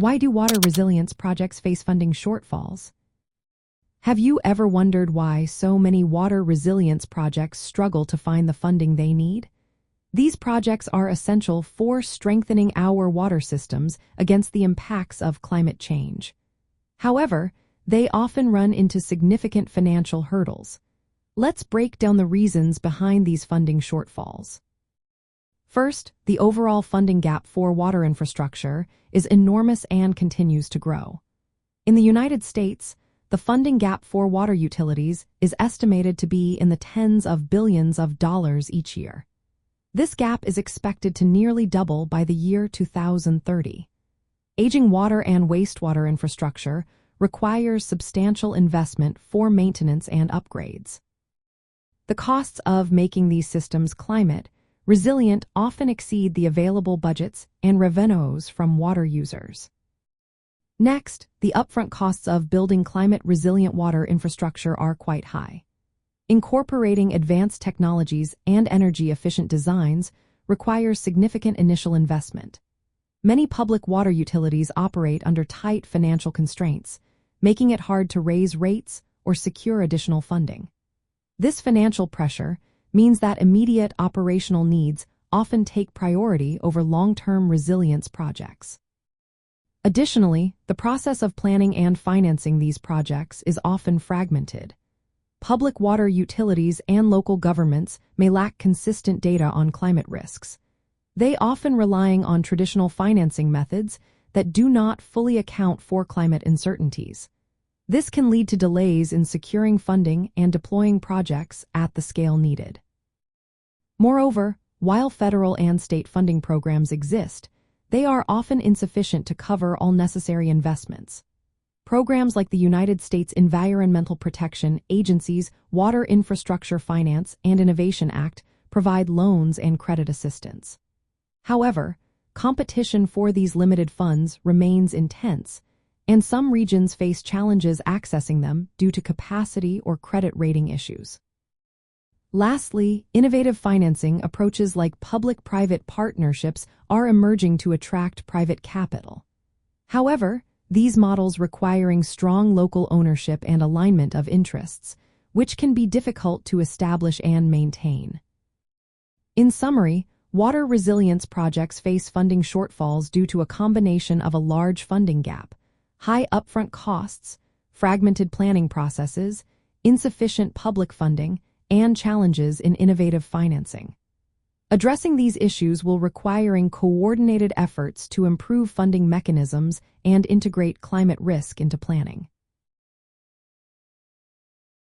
Why do water resilience projects face funding shortfalls? Have you ever wondered why so many water resilience projects struggle to find the funding they need? These projects are essential for strengthening our water systems against the impacts of climate change. However, they often run into significant financial hurdles. Let's break down the reasons behind these funding shortfalls. First, the overall funding gap for water infrastructure is enormous and continues to grow. In the United States, the funding gap for water utilities is estimated to be in the tens of billions of dollars each year. This gap is expected to nearly double by the year 2030. Aging water and wastewater infrastructure requires substantial investment for maintenance and upgrades. The costs of making these systems climate resilient often exceed the available budgets and revenues from water users. Next, the upfront costs of building climate-resilient water infrastructure are quite high. Incorporating advanced technologies and energy-efficient designs requires significant initial investment. Many public water utilities operate under tight financial constraints, making it hard to raise rates or secure additional funding. This financial pressure means that immediate operational needs often take priority over long-term resilience projects. Additionally, the process of planning and financing these projects is often fragmented. Public water utilities and local governments may lack consistent data on climate risks. They often relying on traditional financing methods that do not fully account for climate uncertainties. This can lead to delays in securing funding and deploying projects at the scale needed. Moreover, while federal and state funding programs exist, they are often insufficient to cover all necessary investments. Programs like the United States Environmental Protection Agency's Water Infrastructure Finance and Innovation Act provide loans and credit assistance. However, competition for these limited funds remains intense, and some regions face challenges accessing them due to capacity or credit rating issues. Lastly, innovative financing approaches like public-private partnerships are emerging to attract private capital. However, these models requiring strong local ownership and alignment of interests, which can be difficult to establish and maintain. In summary, water resilience projects face funding shortfalls due to a combination of a large funding gap, high upfront costs, fragmented planning processes, insufficient public funding, and challenges in innovative financing. Addressing these issues will require coordinated efforts to improve funding mechanisms and integrate climate risk into planning.